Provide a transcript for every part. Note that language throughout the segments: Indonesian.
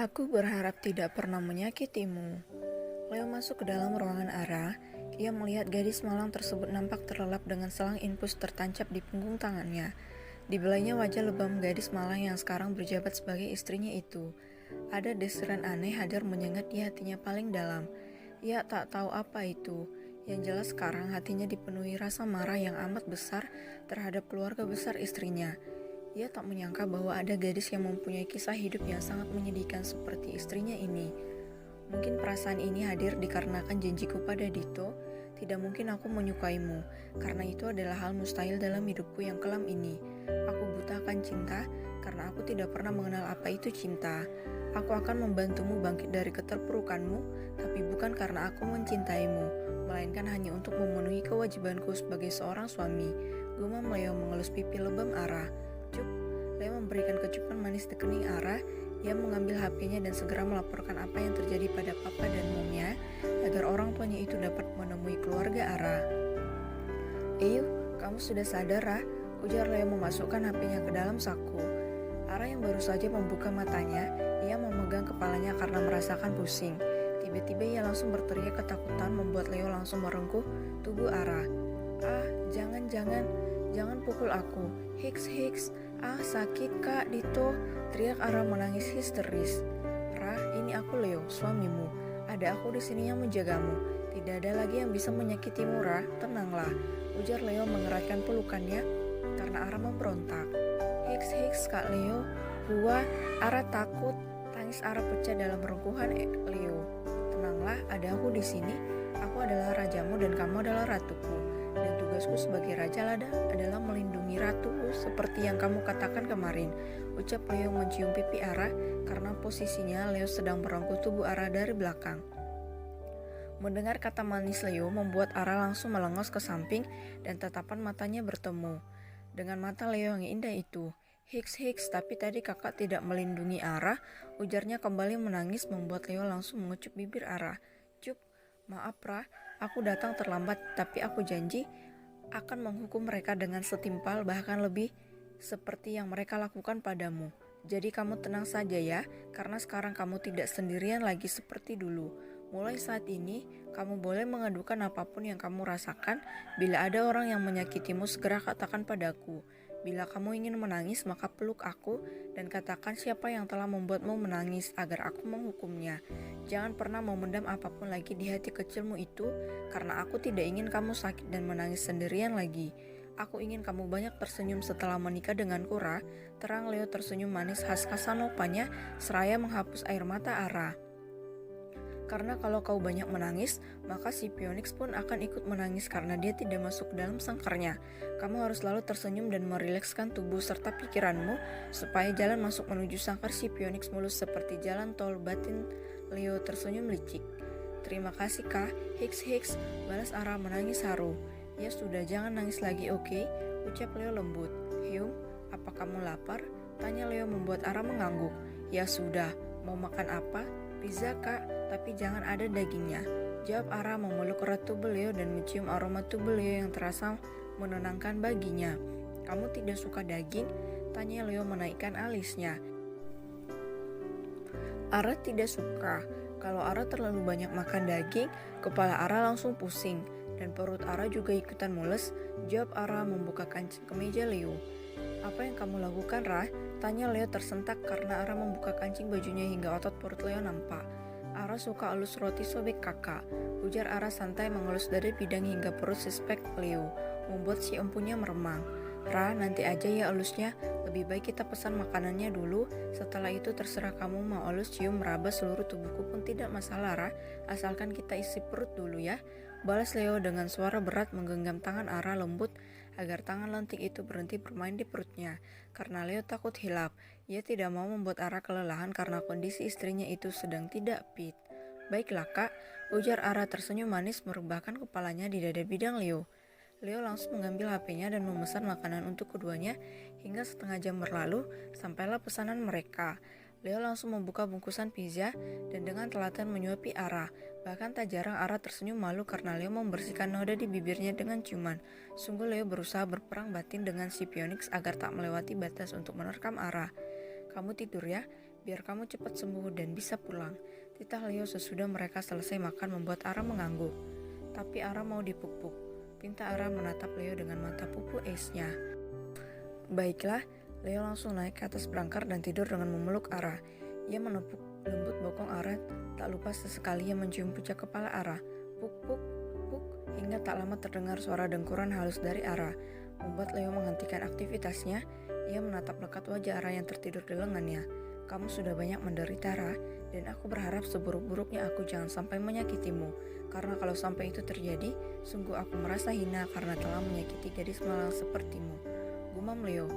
Aku berharap tidak pernah menyakitimu. Leo masuk ke dalam ruangan Ara. Ia melihat gadis malang tersebut nampak terlelap dengan selang infus tertancap di punggung tangannya. Di belainya wajah lebam gadis malang yang sekarang berjabat sebagai istrinya itu. Ada desiran aneh hadir menyengat di hatinya paling dalam. Ia tak tahu apa itu. Yang jelas sekarang hatinya dipenuhi rasa marah yang amat besar terhadap keluarga besar istrinya. Ia tak menyangka bahwa ada gadis yang mempunyai kisah hidup yang sangat menyedihkan seperti istrinya ini. Mungkin perasaan ini hadir dikarenakan janjiku pada Dito. Tidak mungkin aku menyukaimu, karena itu adalah hal mustahil dalam hidupku yang kelam ini. Aku buta akan cinta, karena aku tidak pernah mengenal apa itu cinta. Aku akan membantumu bangkit dari keterpurukanmu, tapi bukan karena aku mencintaimu, melainkan hanya untuk memenuhi kewajibanku sebagai seorang suami. Gumam Leo mengelus pipi lebam Ara. Cup, Leo memberikan kecupan manis di kening Ara. Ia mengambil HP-nya dan segera melaporkan apa yang terjadi pada papa dan momnya agar orang tuanya itu dapat menemui keluarga Ara. Kamu sudah sadar, Ra? Ujar Leo memasukkan HP-nya ke dalam saku. Ara yang baru saja membuka matanya, ia memegang kepalanya karena merasakan pusing. Tiba-tiba ia langsung berteriak ketakutan membuat Leo langsung merengkuh tubuh Ara. Jangan pukul aku. Hiks, sakit kak, Dito, teriak Ara menangis histeris. Ra, ini aku Leo, suamimu. Ada aku di sini yang menjagamu. Tidak ada lagi yang bisa menyakitimu, Ra. Tenanglah, ujar Leo mengeratkan pelukannya karena Ara memberontak. Hiks, kak Leo. Ara takut. Tangis Ara pecah dalam rengkuhan Leo. Tenanglah, ada aku di sini. Aku adalah rajamu dan kamu adalah ratuku. Dan tugasku sebagai raja adalah melindungi ratuku seperti yang kamu katakan kemarin, ucap Leo mencium pipi Ara karena posisinya Leo sedang merengkuh tubuh Ara dari belakang. Mendengar kata manis Leo membuat Ara langsung melengos ke samping dan tatapan matanya bertemu dengan mata Leo yang indah itu. Hiks, tapi tadi kakak tidak melindungi Ara, ujarnya kembali menangis membuat Leo langsung mengecup bibir Ara. Cup, maaf Ra, aku datang terlambat, tapi aku janji akan menghukum mereka dengan setimpal bahkan lebih seperti yang mereka lakukan padamu. Jadi kamu tenang saja ya, karena sekarang kamu tidak sendirian lagi seperti dulu. Mulai saat ini, kamu boleh mengadukan apapun yang kamu rasakan. Bila ada orang yang menyakitimu, segera katakan padaku. Bila kamu ingin menangis, maka peluk aku dan katakan siapa yang telah membuatmu menangis agar aku menghukumnya. Jangan pernah memendam apapun lagi di hati kecilmu itu, karena aku tidak ingin kamu sakit dan menangis sendirian lagi. Aku ingin kamu banyak tersenyum setelah menikah denganku, Ra. Terang Leo tersenyum manis khas Casanova-nya seraya menghapus air mata Ara. Karena kalau kau banyak menangis, maka si Phoenix pun akan ikut menangis karena dia tidak masuk ke dalam sangkarnya. Kamu harus selalu tersenyum dan merilekskan tubuh serta pikiranmu supaya jalan masuk menuju sangkar si Phoenix mulus seperti jalan tol, batin Leo tersenyum licik. Terima kasih kak, Hiks, balas Ara menangis haru. Ya sudah, jangan nangis lagi, oke? Ucap Leo lembut. Hyum, apa kamu lapar? Tanya Leo membuat Ara mengangguk. Ya sudah, mau makan apa? Pizza kak, tapi jangan ada dagingnya, jawab Ara memeluk erat tubuh Leo dan mencium aroma tubuh Leo yang terasa menenangkan baginya. Kamu tidak suka daging? Tanya Leo menaikkan alisnya. Ara tidak suka. Kalau Ara terlalu banyak makan daging, kepala Ara langsung pusing dan perut Ara juga ikutan mules, jawab Ara membuka kancing kemeja Leo. Apa yang kamu lakukan, Ra? Tanya Leo tersentak karena Ara membuka kancing bajunya hingga otot perut Leo nampak. Ara suka elus roti sobek kakak, ujar Ara santai mengelus dari bidang hingga perut suspek Leo, membuat si empunya meremang. Ra, nanti aja ya elusnya, lebih baik kita pesan makanannya dulu, setelah itu terserah kamu mau elus cium meraba seluruh tubuhku pun tidak masalah Ra, asalkan kita isi perut dulu ya, balas Leo dengan suara berat menggenggam tangan Ara lembut agar tangan lentik itu berhenti bermain di perutnya, karena Leo takut hilap. Ia tidak mau membuat Ara kelelahan karena kondisi istrinya itu sedang tidak fit. Baiklah kak, ujar Ara tersenyum manis merubahkan kepalanya di dada bidang Leo. Leo langsung mengambil HP-nya dan memesan makanan untuk keduanya hingga setengah jam berlalu, sampailah pesanan mereka. Leo langsung membuka bungkusan pizza dan dengan telaten menyuapi Ara. Bahkan tak jarang Ara tersenyum malu karena Leo membersihkan noda di bibirnya dengan ciuman. Sungguh Leo berusaha berperang batin dengan si Phoenix agar tak melewati batas untuk menerkam Ara. Kamu tidur ya, biar kamu cepat sembuh dan bisa pulang. Titah Leo sesudah mereka selesai makan membuat Ara mengangguk. Tapi Ara mau dipuk-puk. Pinta Ara menatap Leo dengan mata pupu esnya. Baiklah, Leo langsung naik ke atas berangkar dan tidur dengan memeluk Ara. Ia menepuk lembut bokong Ara, tak lupa sesekali ia mencium puncak kepala Ara. Puk puk puk, hingga tak lama terdengar suara dengkuran halus dari Ara. Membuat Leo menghentikan aktivitasnya. Ia menatap lekat wajah Ara yang tertidur di lengannya. Kamu sudah banyak menderita, Ra, dan aku berharap seburuk-buruknya aku jangan sampai menyakitimu. Karena kalau sampai itu terjadi, sungguh aku merasa hina karena telah menyakiti gadis malang sepertimu. Gumam Leo,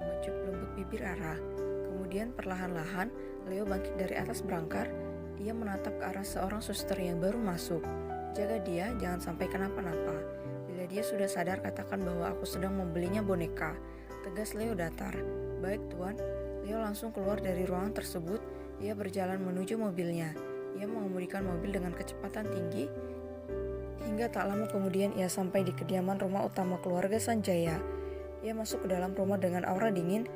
mengecup lembut bibir Ara. Kemudian perlahan-lahan, Leo bangkit dari atas berangkar. Ia menatap ke arah seorang suster yang baru masuk. Jaga dia, jangan sampai kenapa-napa. Bila dia sudah sadar, katakan bahwa aku sedang membelinya boneka. Tegas Leo datar. Baik tuan. Leo langsung keluar dari ruangan tersebut. Ia berjalan menuju mobilnya. Ia mengemudikan mobil dengan kecepatan tinggi. Hingga tak lama kemudian ia sampai di kediaman rumah utama keluarga Sanjaya. Ia masuk ke dalam rumah dengan aura dingin.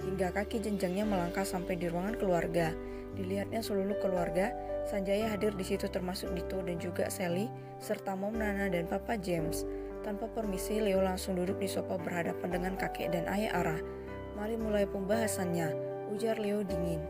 Hingga kaki jenjangnya melangkah sampai di ruangan keluarga. Dilihatnya seluruh keluarga. Sanjaya hadir di situ termasuk Dito dan juga Sally, serta Mom Nana dan Papa James. Tanpa permisi, Leo langsung duduk di sofa berhadapan dengan kakek dan ayah Ara. Mari mulai pembahasannya, ujar Leo dingin.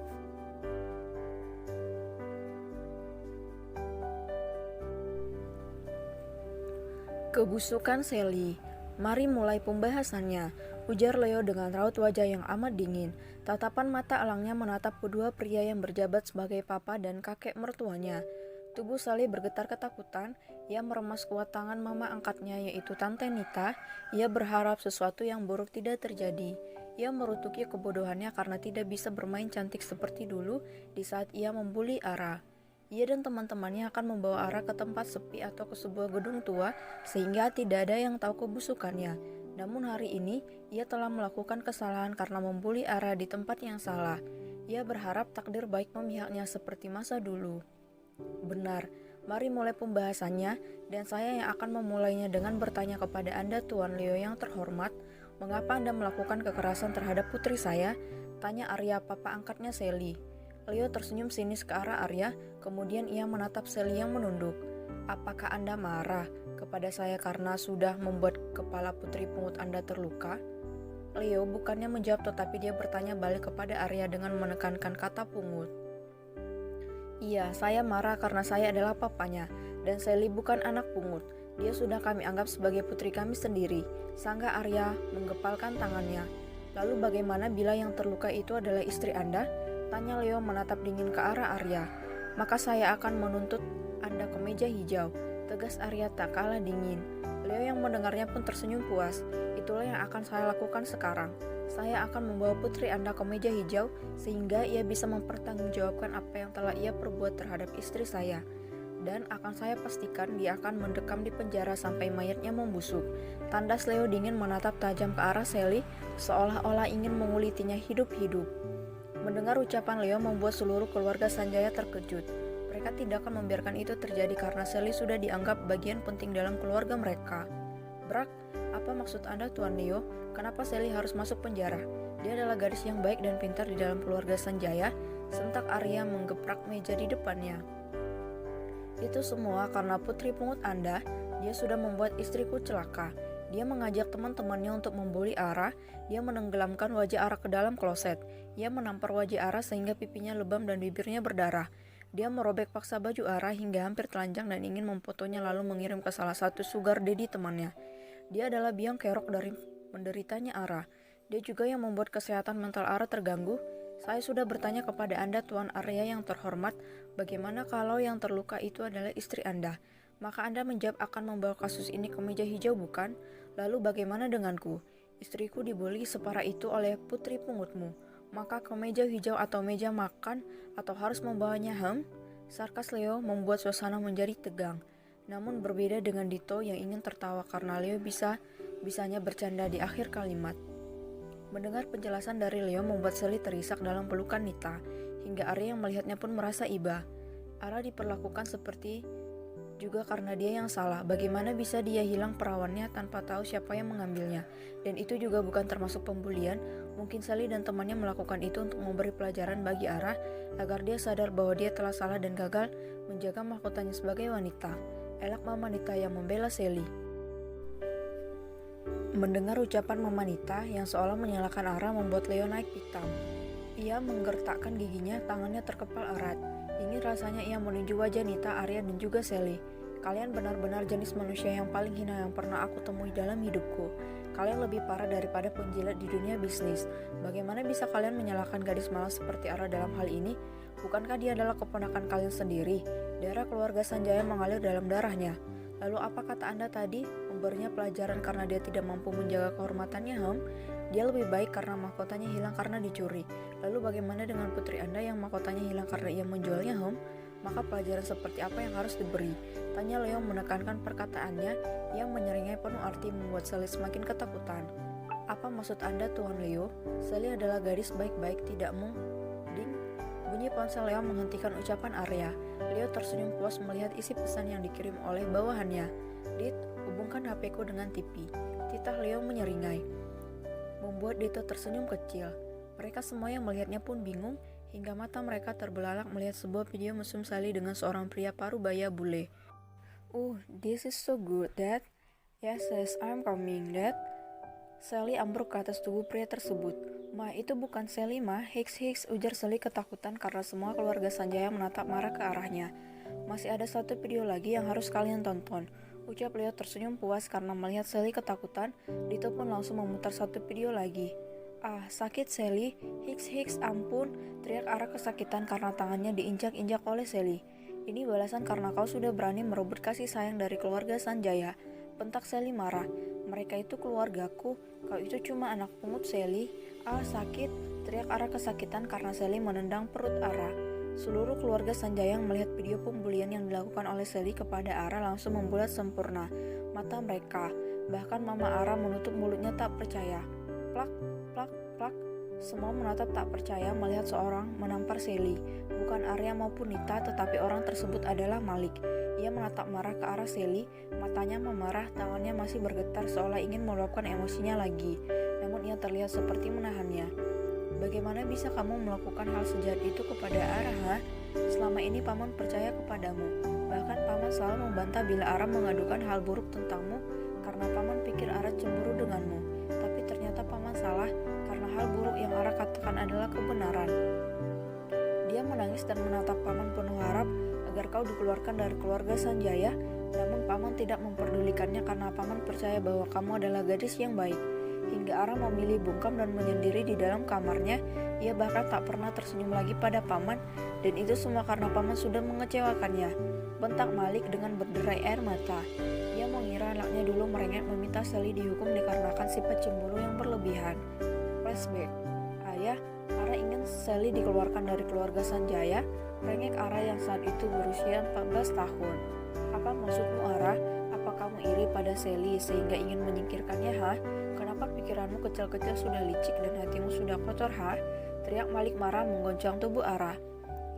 Kebusukan Sally. Mari mulai pembahasannya, ujar Leo dengan raut wajah yang amat dingin. Tatapan mata elangnya menatap kedua pria yang berjabat sebagai papa dan kakek mertuanya. Tubuh Sally bergetar ketakutan. Ia meremas kuat tangan mama angkatnya yaitu Tante Nita. Ia berharap sesuatu yang buruk tidak terjadi. Ia merutuki kebodohannya karena tidak bisa bermain cantik seperti dulu di saat ia membuli Ara. Ia dan teman-temannya akan membawa Ara ke tempat sepi atau ke sebuah gedung tua sehingga tidak ada yang tahu kebusukannya. Namun hari ini ia telah melakukan kesalahan karena membuli Ara di tempat yang salah. Ia berharap takdir baik memihaknya seperti masa dulu. Benar, mari mulai pembahasannya dan saya yang akan memulainya dengan bertanya kepada Anda Tuan Leo yang terhormat, mengapa Anda melakukan kekerasan terhadap putri saya? Tanya Arya, papa angkatnya Sally. Leo tersenyum sinis ke arah Arya, kemudian ia menatap Sally yang menunduk. Apakah Anda marah kepada saya karena sudah membuat kepala putri pungut Anda terluka? Leo bukannya menjawab tetapi dia bertanya balik kepada Arya dengan menekankan kata pungut. Iya, saya marah karena saya adalah papanya, dan Sally bukan anak pungut. Dia sudah kami anggap sebagai putri kami sendiri. Sangga Arya menggepalkan tangannya. Lalu bagaimana bila yang terluka itu adalah istri Anda? Tanya Leo menatap dingin ke arah Arya. Maka saya akan menuntut Anda ke meja hijau. Tegas Arya tak kalah dingin. Leo yang mendengarnya pun tersenyum puas. Itulah yang akan saya lakukan sekarang. Saya akan membawa putri Anda ke meja hijau sehingga ia bisa mempertanggungjawabkan apa yang telah ia perbuat terhadap istri saya. Dan akan saya pastikan dia akan mendekam di penjara sampai mayatnya membusuk. Tandas Leo dingin menatap tajam ke arah Sally seolah-olah ingin mengulitinya hidup-hidup. Mendengar ucapan Leo membuat seluruh keluarga Sanjaya terkejut. Mereka tidak akan membiarkan itu terjadi karena Sally sudah dianggap bagian penting dalam keluarga mereka. Brak, apa maksud Anda Tuan Leo? Kenapa Sally harus masuk penjara? Dia adalah gadis yang baik dan pintar di dalam keluarga Sanjaya. Sentak Arya menggeprak meja di depannya. Itu semua karena putri pungut Anda. Dia sudah membuat istriku celaka. Dia mengajak teman-temannya untuk membuli Ara. Dia menenggelamkan wajah Ara ke dalam kloset. Ia menampar wajah Ara sehingga pipinya lebam dan bibirnya berdarah. Dia merobek paksa baju Ara hingga hampir telanjang dan ingin memfotonya lalu mengirim ke salah satu sugar daddy temannya. Dia adalah biang kerok dari menderitanya Ara. Dia juga yang membuat kesehatan mental Ara terganggu. Saya sudah bertanya kepada Anda Tuan Arya yang terhormat, bagaimana kalau yang terluka itu adalah istri Anda? Maka Anda menjawab akan membawa kasus ini ke meja hijau bukan? Lalu bagaimana denganku? Istriku dibully separah itu oleh putri pungutmu. Maka ke meja hijau atau meja makan atau harus membawanya Sarkas Leo membuat suasana menjadi tegang. Namun berbeda dengan Dito yang ingin tertawa karena Leo bisanya bercanda di akhir kalimat. Mendengar penjelasan dari Leo membuat Sally terisak dalam pelukan Nita, hingga Arya yang melihatnya pun merasa iba. Ara diperlakukan seperti Juga karena dia yang salah, bagaimana bisa dia hilang perawannya tanpa tahu siapa yang mengambilnya? Dan itu juga bukan termasuk pembulian. Mungkin Sally dan temannya melakukan itu untuk memberi pelajaran bagi Ara agar dia sadar bahwa dia telah salah dan gagal menjaga mahkotanya sebagai wanita. Elak Mama Nita yang membela Sally. Mendengar ucapan Mama Nita yang seolah menyalahkan Ara membuat Leo naik pitam. Ia menggertakkan giginya, tangannya terkepal erat. Ingin rasanya ia menuju wajah Nita, Arya, dan juga Sally. Kalian benar-benar jenis manusia yang paling hina yang pernah aku temui dalam hidupku. Kalian lebih parah daripada penjilat di dunia bisnis. Bagaimana bisa kalian menyalahkan gadis malas seperti Ara dalam hal ini? Bukankah dia adalah keponakan kalian sendiri? Darah keluarga Sanjaya mengalir dalam darahnya. Lalu apa kata Anda tadi? Memberinya pelajaran karena dia tidak mampu menjaga kehormatannya, Dia lebih baik karena mahkotanya hilang karena dicuri. Lalu bagaimana dengan putri Anda yang mahkotanya hilang karena ia menjualnya, Maka pelajaran seperti apa yang harus diberi? Tanya Leo menekankan perkataannya yang menyeringai penuh arti membuat Sally semakin ketakutan. Apa maksud Anda, Tuan Leo? Sally adalah gadis baik-baik, tidak Ding. Bunyi ponsel Leo menghentikan ucapan Arya. Leo tersenyum puas melihat isi pesan yang dikirim oleh bawahannya. Dit, hubungkan HP-ku dengan TV. Titah Leo menyeringai, membuat Dito tersenyum kecil. Mereka semua yang melihatnya pun bingung, hingga mata mereka terbelalak melihat sebuah video mesum Sally dengan seorang pria parubaya bule. This is so good, Dad. Yes, I'm coming, Dad. Sally ambruk ke atas tubuh pria tersebut. Ma, itu bukan Sally, Ma. Hiks, ujar Sally ketakutan karena semua keluarga Sanjaya menatap marah ke arahnya. Masih ada satu video lagi yang harus kalian tonton. Ucap Leo tersenyum puas karena melihat Sally ketakutan. Dito pun langsung memutar satu video lagi. Sakit Sally. Hiks, ampun. Teriak Ara kesakitan karena tangannya diinjak-injak oleh Sally. Ini balasan karena kau sudah berani merebut kasih sayang dari keluarga Sanjaya. Bentak Sally marah. Mereka itu keluargaku. Kau itu cuma anak pungut, Sally. Sakit. Teriak Ara kesakitan karena Sally menendang perut Ara. Seluruh keluarga Sanjaya yang melihat video pembulian yang dilakukan oleh Sally kepada Ara langsung membulat sempurna mata mereka. Bahkan Mama Ara menutup mulutnya tak percaya. Plak, plak, plak. Semua menatap tak percaya melihat seorang menampar Sally. Bukan Arya maupun Nita, tetapi orang tersebut adalah Malik. Ia menatap marah ke arah Sally. Matanya memarah, tangannya masih bergetar seolah ingin meluapkan emosinya lagi. Namun ia terlihat seperti menahannya. Bagaimana bisa kamu melakukan hal sejahat itu kepada Ara, Selama ini Paman percaya kepadamu. Bahkan Paman selalu membantah bila Ara mengadukan hal buruk tentangmu karena Paman pikir Ara cemburu denganmu. Tapi ternyata Paman salah karena hal buruk yang Ara katakan adalah kebenaran. Dia menangis dan menatap Paman penuh harap agar kau dikeluarkan dari keluarga Sanjaya. Namun Paman tidak memperdulikannya karena Paman percaya bahwa kamu adalah gadis yang baik. Hingga Ara memilih bungkam dan menyendiri di dalam kamarnya. Ia bahkan tak pernah tersenyum lagi pada Paman, dan itu semua karena Paman sudah mengecewakannya. Bentak Malik dengan berderai air mata. Ia mengira anaknya dulu merengek meminta Sally dihukum dikarenakan sifat cemburu yang berlebihan. Flashback. Ayah, Ara ingin Sally dikeluarkan dari keluarga Sanjaya. Merengek Ara yang saat itu berusia 14 tahun. Apa maksudmu, Ara? Apa kamu iri pada Sally sehingga ingin menyingkirkannya, Kenapa pikiranmu kecil-kecil sudah licik dan hatimu sudah kotor, Teriak Malik marah menggoncang tubuh Ara.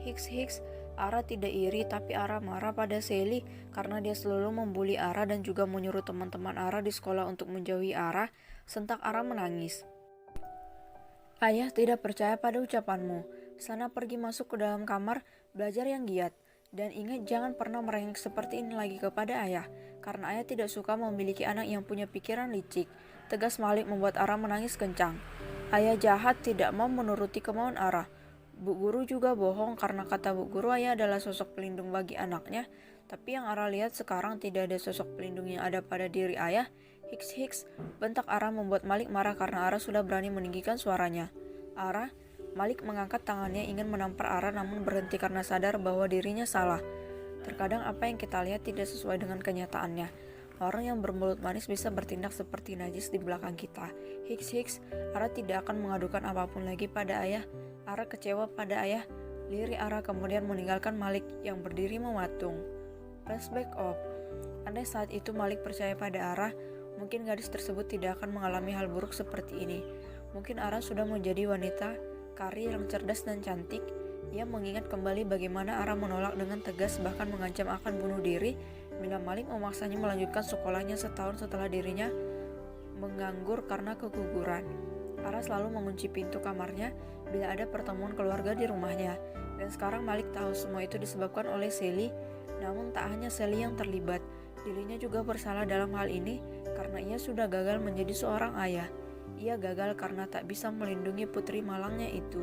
Hiks, Ara tidak iri, tapi Ara marah pada Sally karena dia selalu membuli Ara dan juga menyuruh teman-teman Ara di sekolah untuk menjauhi Ara. Sentak Ara menangis. Ayah tidak percaya pada ucapanmu. Sana pergi masuk ke dalam kamar, belajar yang giat. Dan ingat jangan pernah merengek seperti ini lagi kepada ayah, karena ayah tidak suka memiliki anak yang punya pikiran licik. Tegas Malik membuat Ara menangis kencang. Ayah jahat tidak mau menuruti kemauan Ara. Bu Guru juga bohong karena kata Bu Guru ayah adalah sosok pelindung bagi anaknya. Tapi yang Ara lihat sekarang tidak ada sosok pelindung yang ada pada diri ayah. Hiks, bentak Ara membuat Malik marah karena Ara sudah berani meninggikan suaranya. Ara, Malik mengangkat tangannya ingin menampar Ara namun berhenti karena sadar bahwa dirinya salah. Terkadang apa yang kita lihat tidak sesuai dengan kenyataannya. Orang yang bermulut manis bisa bertindak seperti najis di belakang kita. Hiks, Ara tidak akan mengadukan apapun lagi pada ayah. Ara kecewa pada ayah. Lirik Ara kemudian meninggalkan Malik yang berdiri mematung. Flashback off. Andai saat itu Malik percaya pada Ara, mungkin gadis tersebut tidak akan mengalami hal buruk seperti ini. Mungkin Ara sudah menjadi wanita karir yang cerdas dan cantik. Ia mengingat kembali bagaimana Ara menolak dengan tegas bahkan mengancam akan bunuh diri bila Malik memaksanya melanjutkan sekolahnya setahun setelah dirinya menganggur karena keguguran. Ara selalu mengunci pintu kamarnya bila ada pertemuan keluarga di rumahnya. Dan sekarang Malik tahu semua itu disebabkan oleh Sally. Namun tak hanya Sally yang terlibat, dirinya juga bersalah dalam hal ini karena ia sudah gagal menjadi seorang ayah. Ia gagal karena tak bisa melindungi putri malangnya itu.